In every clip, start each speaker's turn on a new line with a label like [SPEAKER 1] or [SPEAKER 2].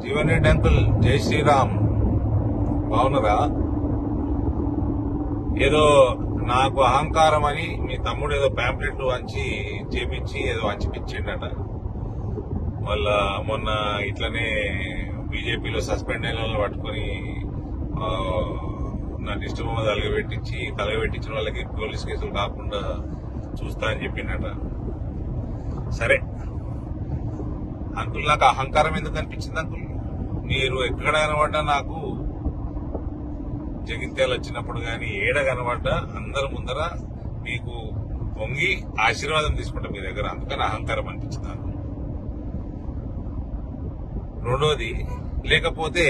[SPEAKER 1] Jeevan Reddy uncle, జై శ్రీరామ్. బాగున్నారా? ఏదో నాకు అహంకారం అని మీ తమ్ముడు ఏదో ప్యాంప్లెట్లు వంచి చేపించి ఏదో వంచిపించిండట. వాళ్ళ మొన్న ఇట్లనే బీజేపీలో సస్పెండ్ అయిన వాళ్ళని పట్టుకుని నా డిస్టర్బ్ తలగబెట్టించిన వాళ్ళకి పోలీస్ కేసులు కాకుండా చూస్తా అని చెప్పిండట. సరే అంకుల్, నాకు అహంకారం ఎందుకు అనిపించింది అంకుల్? మీరు ఎక్కడ కనబడ్డా నాకు జగిత్యాలు వచ్చినప్పుడు గాని ఏడ కనబడ్డా అందరి ముందర మీకు పొంగి ఆశీర్వాదం తీసుకుంటా మీ దగ్గర. అందుకని అహంకారం అనిపించింది నాకు. రెండోది, లేకపోతే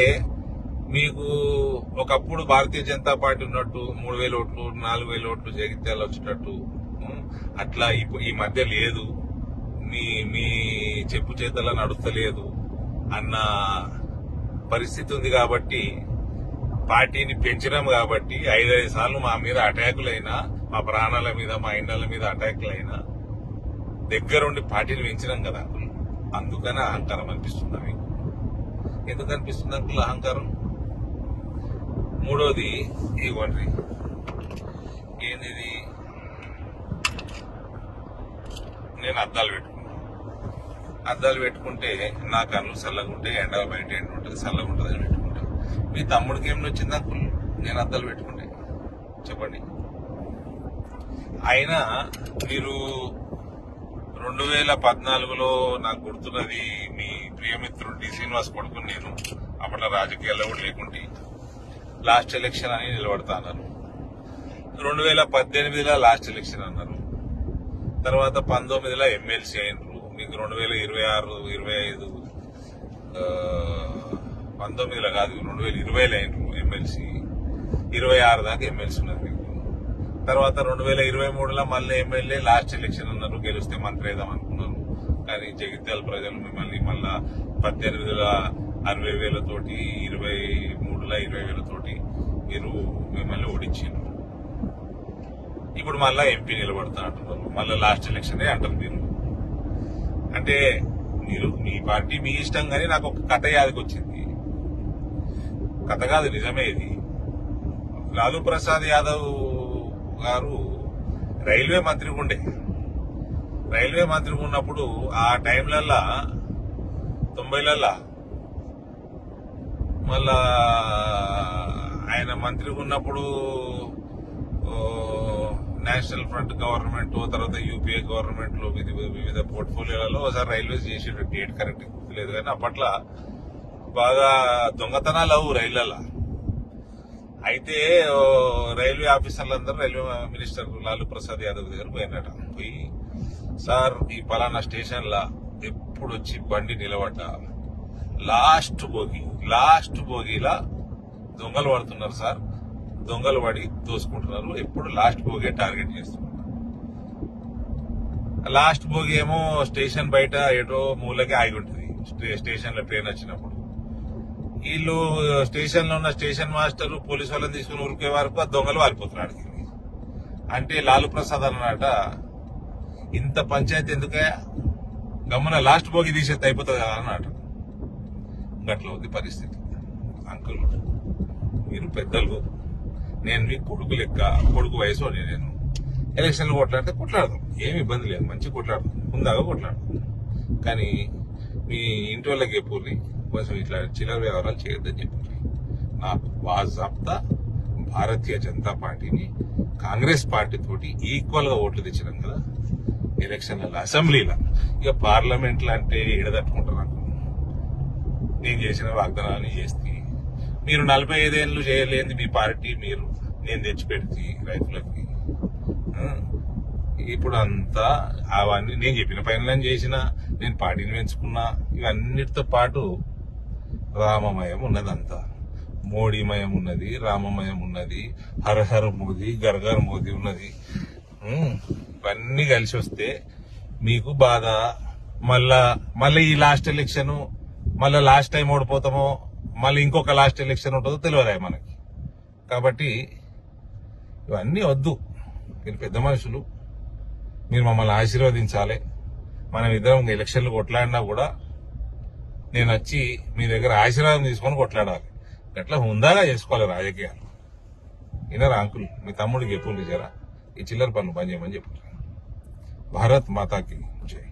[SPEAKER 1] మీకు ఒకప్పుడు భారతీయ జనతా పార్టీ ఉన్నట్టు 3,000 ఓట్లు 4,000 ఓట్లు జగిత్యాలు వచ్చేటట్టు అట్లా ఈ మధ్య లేదు, మీ చెప్పు చేతలా నడుస్తలేదు అన్న పరిస్థితి ఉంది. కాబట్టి పార్టీని పెంచినాం కాబట్టి 5 సార్లు మా మీద అటాకులైనా, మా ప్రాణాల మీద మా ఇండ్ల మీద అటాకులైనా దగ్గరుండి పార్టీని పెంచినాం కదా అంకుల్. అందుకని అహంకారం అనిపిస్తుంది మీకు. ఎందుకు అనిపిస్తుంది అంకుల్ అహంకారం? మూడోది, ఇవ్వండి ఏంది, నేను అద్దాలు పెట్టుకుంటే నా కళ్ళు చల్లగా ఉంటాయి, ఎండ బయట ఎండ ఉంటుంది, చల్లగా ఉంటుంది అని పెట్టుకుంటా. మీ తమ్ముడికి ఏమి వచ్చింది అంకుల్ నేను అద్దాలు పెట్టుకుంటే? చెప్పండి. అయినా మీరు 2014లో నాకు గుర్తున్నది, మీ ప్రియమిత్రుడు డి శ్రీనివాస్ కొడుకుని నేను అప్పట్లో రాజకీయాల్లో కూడా లేకుంటే లాస్ట్ ఎలక్షన్ అని నిలబడతా అన్నారు. 2018లో లాస్ట్ ఎలక్షన్ అన్నారు. తర్వాత 19లో ఎమ్మెల్సీ అయినరు. మీకు 2026, 25, 19లో కాదు 2020లో అయినరు ఎమ్మెల్సీ. 26 దాకా ఎమ్మెల్సీ ఉన్నారు మీకు. తర్వాత 2023లో మళ్ళీ ఎమ్మెల్యే లాస్ట్ ఎలక్షన్ అన్నారు. గెలిస్తే మంత్రి వేద్దాం అనుకున్నారు. కానీ జగిత్యాల ప్రజలు మిమ్మల్ని మళ్ళా 18లో 60,000 తోటి, 23లో 20,000 తోటి మీరు మిమ్మల్ని ఓడించారు. ఇప్పుడు మళ్ళా ఎంపీ నిలబడతా అంటున్నారు. మళ్ళా లాస్ట్ ఎలక్షన్ అంటారు మీరు. అంటే మీరు మీ పార్టీ మీ ఇష్టం, కానీ నాకు ఒక కథ యాదకి వచ్చింది. కథ కాదు, నిజమే ఇది. లాలూ ప్రసాద్ యాదవ్ గారు రైల్వే మంత్రిగా ఉండే. రైల్వే మంత్రిగా ఉన్నప్పుడు ఆ టైంలల్లా 90లలో మళ్ళా ఆయన మంత్రిగా ఉన్నప్పుడు నేషనల్ ఫ్రంట్ గవర్నమెంట్, తర్వాత యూపీఏ గవర్నమెంట్ లో వివిధ పోర్ట్ఫోలియోలలో ఒకసారి రైల్వేస్ చేసేట డేట్ కరెక్ట్ గుర్తులేదు. కానీ అప్పట్లో బాగా దొంగతనాలు అవు రైళ్లలో. అయితే రైల్వే ఆఫీసర్లందరూ రైల్వే మినిస్టర్ లాలూ ప్రసాద్ యాదవ్ దగ్గర పోయినట. పోయి, సార్ ఈ పలానా స్టేషన్ లా ఎప్పుడు వచ్చి బండి నిలబడ్డా లాస్ట్ బోగిలా దొంగలు పడుతున్నారు సార్, దొంగలు పడి దోసుకుంటున్నారు, ఎప్పుడు లాస్ట్ బోగి టార్గెట్ చేస్తున్నారు. లాస్ట్ బోగి ఏమో స్టేషన్ బయట ఏటో మూలకి ఆగి ఉంటుంది. స్టేషన్ లో ట్రైన్ వచ్చినప్పుడు వీళ్ళు స్టేషన్ లో ఉన్న స్టేషన్ మాస్టర్ పోలీసు వాళ్ళని తీసుకుని ఉరికే వరకు ఆ దొంగలు వారిపోతున్నారు. అంటే లాలూ ప్రసాద్ అన్నమాట, ఇంత పంచాయతీ ఎందుకే, గమ్మున లాస్ట్ బోగి తీసేస్తే అయిపోతుంది కదా అన్నమాట. గట్ల ఉంది పరిస్థితి. అంకుల్, మీరు పెద్దలు, నేను మీ కొడుకు లెక్క, కొడుకు వయసు నేను. ఎలక్షన్లు కొట్లాడితే కొట్లాడదాం, ఏమి ఇబ్బంది లేదు, మంచిగా కొట్లాడదాం, ముందాగా కొట్లాడదాం. కానీ మీ ఇంటి వాళ్ళకి చెప్పుర్రి, కొంచెం ఇట్లా చిల్లర వ్యవహారాలు చేయొద్దని చెప్పుర్రి. నాకు బాజాబ్తా భారతీయ జనతా పార్టీని కాంగ్రెస్ పార్టీ తోటి ఈక్వల్ గా ఓట్లు తెచ్చినాం కదా ఎలక్షన్లలో, అసెంబ్లీలో. ఇక పార్లమెంట్ అంటే ఎడదట్టుకుంటారు నాకు. నేను చేసిన వాగ్దానాన్ని చేస్తే మీరు 45 ఏళ్ళు చేయలేని మీ పార్టీ మీరు నేను తెచ్చిపెడితే రైతులకి. ఇప్పుడు అంతా అవన్నీ నేను చెప్పిన పనులను చేసిన, నేను పార్టీని పెంచుకున్నా. ఇవన్నిటితో పాటు రామమయం ఉన్నదంతా, మోడీమయం ఉన్నది, రామమయం ఉన్నది, హర హర మోదీ, గర్గర్ మోదీ ఉన్నది. ఇవన్నీ కలిసి వస్తే మీకు బాధ. మళ్ళీ ఈ లాస్ట్ ఎలక్షన్, మళ్ళీ లాస్ట్ టైం ఓడిపోతామో, మళ్ళీ ఇంకొక లాస్ట్ ఎలక్షన్ ఉంటుందో తెలియదా మనకి. కాబట్టి ఇవన్నీ వద్దు. మీరు పెద్ద మనుషులు, మీరు మమ్మల్ని ఆశీర్వదించాలి. మనం ఇద్దరం ఎలక్షన్లు కొట్లాడినా కూడా నేను వచ్చి మీ దగ్గర ఆశీర్వాదం తీసుకొని కొట్లాడాలి. అట్లా హుందాగా చేసుకోవాలి రాజకీయాలు. వినరా అంకుల్? మీ తమ్ముడికి ఎప్పుడు జరా ఈ చిల్లర పనులు పని చేయమని చెప్పారు. భారత్ మాతాకి జై.